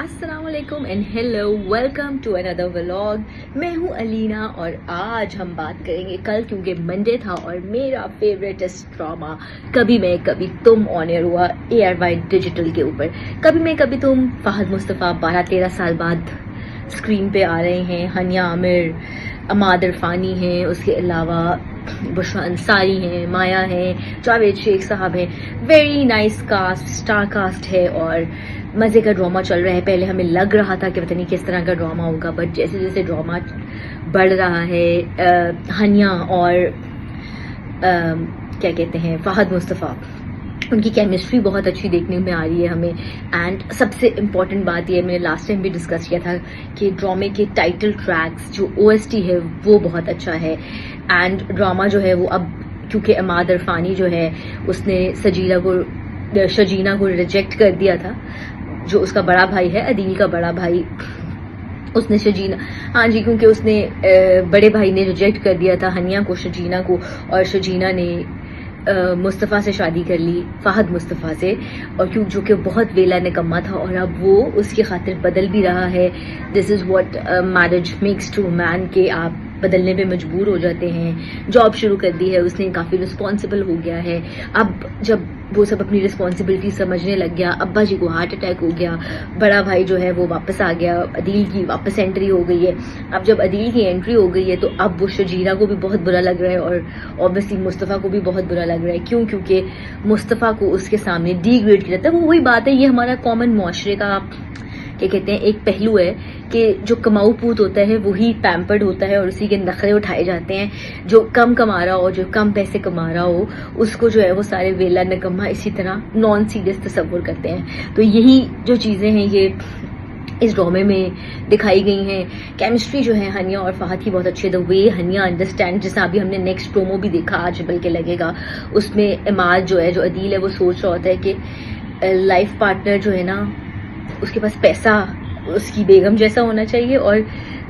अस्सलाम वालेकुम and hello, welcome to another vlog. मैं हूँ अलीना और आज हम बात करेंगे कल, क्योंकि मंडे था और मेरा फेवरेटेस्ट ड्रामा कभी मैं कभी तुम ऑन एयर हुआ ARY डिजिटल के ऊपर। कभी मैं कभी तुम, फहद मुस्तफ़ा 12-13 साल बाद स्क्रीन पे आ रहे हैं। हनिया आमिर, अमाद इरफानी हैं, उसके अलावा बुशरा अंसारी हैं, माया हैं, जावेद शेख साहब हैं। Very nice cast, star cast है और मज़े का ड्रामा चल रहा है। पहले हमें लग रहा था कि पता नहीं किस तरह का ड्रामा होगा, बट जैसे जैसे ड्रामा बढ़ रहा है, हनिया और क्या कहते हैं फहद मुस्तफ़ा, उनकी केमिस्ट्री बहुत अच्छी देखने में आ रही है हमें। एंड सबसे इम्पॉर्टेंट बात यह, मैंने लास्ट टाइम भी डिस्कस किया था कि ड्रामे के टाइटल ट्रैक्स जो OST है वो बहुत अच्छा है। एंड ड्रामा जो है वो अब, क्योंकि अमाद इरफानी जो है उसने शजीना को रिजेक्ट कर दिया था, जो उसका बड़ा भाई है, अदील का बड़ा भाई, उसने शजीना, हाँ जी, क्योंकि उसने बड़े भाई ने रिजेक्ट कर दिया था हनिया को, शजीना को, और शजीना ने मुस्तफ़ा से शादी कर ली, फहद मुस्तफ़ा से, और क्यों जो कि बहुत वेला निकम्मा था और अब वो उसकी खातिर बदल भी रहा है। This is what marriage makes to man, के आप बदलने पे मजबूर हो जाते हैं। जॉब शुरू कर दी है उसने, काफ़ी रिस्पॉन्सिबल हो गया है। अब जब वो सब अपनी रिस्पॉन्सिबिलिटी समझने लग गया, अब्बा जी को हार्ट अटैक हो गया, बड़ा भाई जो है वो वापस आ गया, अदील की वापस एंट्री हो गई है। अब जब अदील की एंट्री हो गई है तो अब वो शजीना को भी बहुत बुरा लग रहा है और ऑब्वियसली मुस्तफ़ा को भी बहुत बुरा लग रहा है। क्यों? क्योंकि मुस्तफ़ा को उसके सामने डिग्रेड किया जाता है। वो वही बात है, ये हमारा कॉमन मुआशरे का क्या कहते हैं एक पहलू है कि जो कमाऊ पूत होता है वही पैम्पर्ड होता है और उसी के नखरे उठाए जाते हैं। जो कम कमा रहा हो, जो कम पैसे कमा रहा हो, उसको जो है वो सारे वेला निकम्मा इसी तरह नॉन सीरियस तस्वुर करते हैं। तो यही जो चीज़ें हैं ये इस ड्रामे में दिखाई गई हैं। केमिस्ट्री जो है हनिया और फहद की बहुत अच्छी है। द वे हनिया अंडरस्टैंड, जैसा अभी हमने नेक्स्ट प्रोमो भी देखा आज बल्कि लगेगा, उसमें इमाद जो है, जो अदील है, वो सोच रहा होता है कि लाइफ पार्टनर जो है ना, उसके पास पैसा उसकी बेगम जैसा होना चाहिए और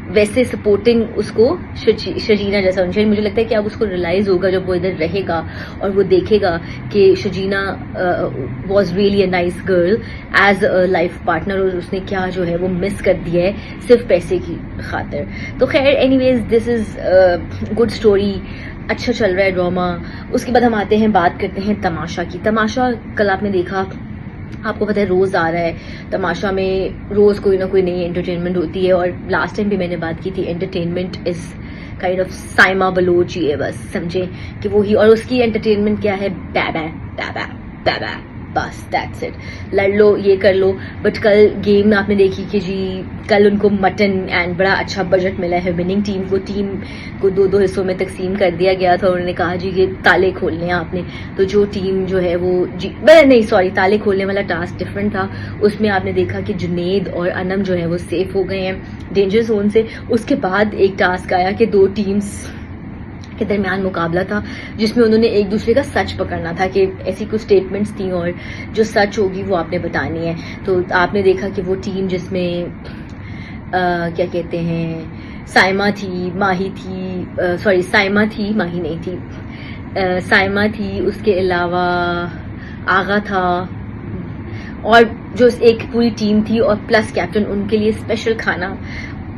वैसे सपोर्टिंग उसको शजीना जैसा होना चाहिए। मुझे लगता है कि अब उसको रियलाइज होगा जब वो इधर रहेगा और वो देखेगा कि Shajina was really a nice girl as a life partner, और उसने क्या जो है वो मिस कर दिया है सिर्फ पैसे की खातिर। तो खैर, anyways, this is good story, अच्छा चल रहा है ड्रामा। उसके बाद हम आते हैं, बात करते हैं तमाशा की। तमाशा कल आपने देखा, आपको पता है रोज आ रहा है। तमाशा में रोज कोई ना कोई नई एंटरटेनमेंट होती है और लास्ट टाइम भी मैंने बात की थी, entertainment is kind of Saima Baloch ही है, बस समझे कि वो ही। और उसकी एंटरटेनमेंट क्या है? बैबा बैबा बैबा, बस दैट्स इट। लड़ लो, ये कर लो। बट कल गेम में आपने देखी कि जी कल उनको मटन एंड बड़ा अच्छा बजट मिला है विनिंग टीम को। टीम को 2-2 हिस्सों में तकसीम कर दिया गया था। उन्होंने कहा जी ये ताले खोलने हैं आपने, तो जो टीम जो है वो जी नहीं सॉरी, ताले खोलने वाला टास्क डिफरेंट था। उसमें आपने देखा कि जुनेद और अनम जो है वो सेफ हो गए हैं डेंजर जोन से। उसके बाद एक टास्क आया कि 2 टीम्स के दरमियान मुकाबला था जिसमें उन्होंने एक दूसरे का सच पकड़ना था, कि ऐसी कुछ स्टेटमेंट्स थी और जो सच होगी वो आपने बतानी है। तो आपने देखा कि वो टीम जिसमें क्या कहते हैं, साइमा थी, माही थी, सॉरी साइमा थी, माही नहीं थी, साइमा थी, उसके अलावा आगा था, और जो एक पूरी टीम थी और प्लस कैप्टन, उनके लिए स्पेशल खाना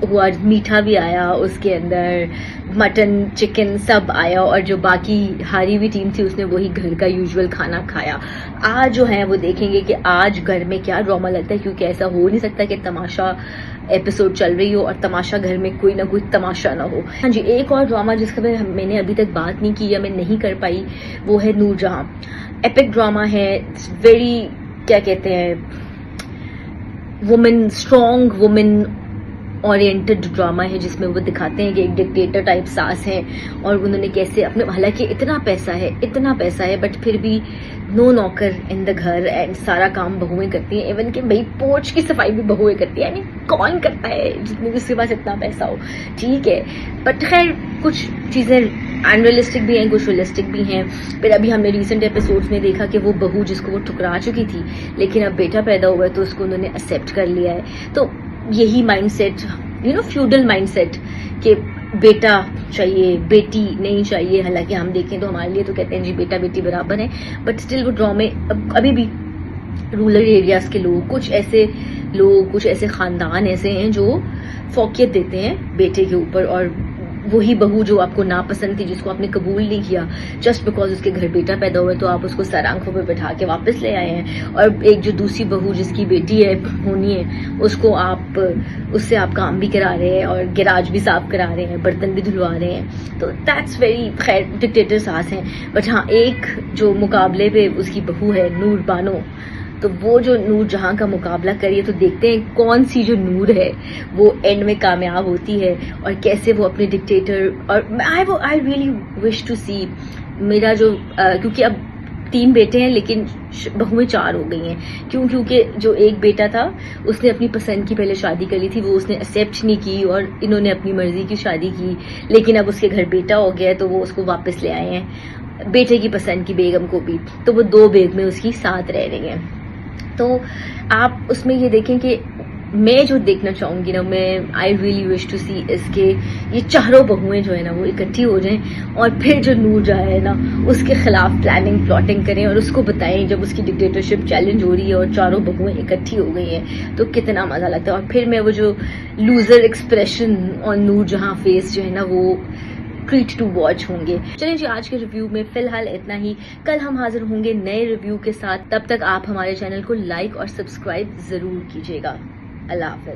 हुआ, मीठा भी आया, उसके अंदर मटन चिकन सब आया, और जो बाकी हारी हुई टीम थी उसने वही घर का यूजुअल खाना खाया। आज जो है वो देखेंगे कि आज घर में क्या ड्रामा लगता है, क्योंकि ऐसा हो नहीं सकता कि तमाशा एपिसोड चल रही हो और तमाशा घर में कोई ना कोई तमाशा ना हो। हाँ जी, एक और ड्रामा जिसका मैंने अभी तक बात नहीं की या मैं नहीं कर पाई, वो है नूरजहां। एपिक ड्रामा है, वेरी क्या कहते हैं, women, strong women oriented drama है, जिसमें वो दिखाते हैं कि एक डिक्टेटर टाइप सास है और उन्होंने कैसे अपने, हालांकि इतना पैसा है बट फिर भी नो नौकर इन द घर एंड सारा काम बहुएं करती हैं। इवन कि भाई पोर्च की सफाई भी बहुएं करती है। कौन करता है जितने जिसके पास इतना पैसा हो, ठीक है। बट खैर कुछ चीजें अनरियलिस्टिक भी हैं, कुछ रियलिस्टिक भी हैं। फिर अभी हमने रिसेंट एपिसोड्स में देखा कि वो बहू जिसको वो ठुकरा चुकी थी, लेकिन अब बेटा पैदा हुआ है तो उसको उन्होंने एक्सेप्ट कर लिया है। तो यही माइंडसेट, फ्यूडल माइंडसेट कि बेटा चाहिए बेटी नहीं चाहिए। हालांकि हम देखें तो हमारे लिए तो कहते हैं जी बेटा बेटी बराबर है, बट स्टिल वो ड्रामे अभी भी रूरल एरियाज के लोग, कुछ ऐसे لوگ, کچھ ایسے خاندان ایسے ہیں جو فوقیت دیتے ہیں بیٹے کے اوپر, اور وہی بہو جو آپ کو ناپسند تھی, جس کو آپ نے قبول نہیں کیا جسٹ بیکاز اس کے گھر بیٹا پیدا ہوا ہے, تو آپ اس کو سر آنکھوں پہ بٹھا کے واپس لے آئے ہیں. اور ایک جو دوسری بہو جس کی بیٹی ہے ہونی ہے, اس کو آپ اس سے آپ کام بھی کرا رہے ہیں اور گیراج بھی صاف کرا رہے ہیں, برتن بھی دھلوا رہے ہیں. تو دیٹس ویری, خیر ڈکٹیٹر ساس ہیں. بٹ ہاں, ایک جو مقابلے پہ اس کی بہو ہے نور بانو, تو وہ جو نور جہاں کا مقابلہ کریے, تو دیکھتے ہیں کون سی جو نور ہے وہ اینڈ میں کامیاب ہوتی ہے, اور کیسے وہ اپنے ڈکٹیٹر. اور آئی ریئلی وش ٹو سی میرا جو, کیونکہ اب 3 بیٹے ہیں لیکن بہویں 4 ہو گئی ہیں. کیونکہ جو ایک بیٹا تھا اس نے اپنی پسند کی پہلے شادی کری تھی, وہ اس نے ایکسیپٹ نہیں کی, اور انہوں نے اپنی مرضی کی شادی کی. لیکن اب اس کے گھر بیٹا ہو گیا ہے تو وہ اس کو واپس لے آئے ہیں, بیٹے کی پسند کی بیگم کو بھی. تو وہ 2 بیگمیں اس کی ساتھ رہ رہی ہیں. تو آپ اس میں یہ دیکھیں کہ میں جو دیکھنا چاہوں گی نا, میں آئی ریئلی وش ٹو سی اس کے یہ چاروں بہویں جو ہے نا وہ اکٹھی ہو جائیں, اور پھر جو نور جائے نا اس کے خلاف پلاننگ پلاٹنگ کریں, اور اس کو بتائیں جب اس کی ڈکٹیٹرشپ چیلنج ہو رہی ہے اور چاروں بہویں اکٹھی ہو گئی ہیں تو کتنا مزہ لگتا ہے. اور پھر میں وہ جو لوزر ایکسپریشن اور نور جہاں فیس جو ہے نا وہ ٹریٹ ٹو واچ ہوں گے. چلیں جی, آج کے ریویو میں فی الحال اتنا ہی. کل ہم حاضر ہوں گے نئے ریویو کے ساتھ. تب تک آپ ہمارے چینل کو لائک اور سبسکرائب ضرور کیجیے گا. اللہ حافظ.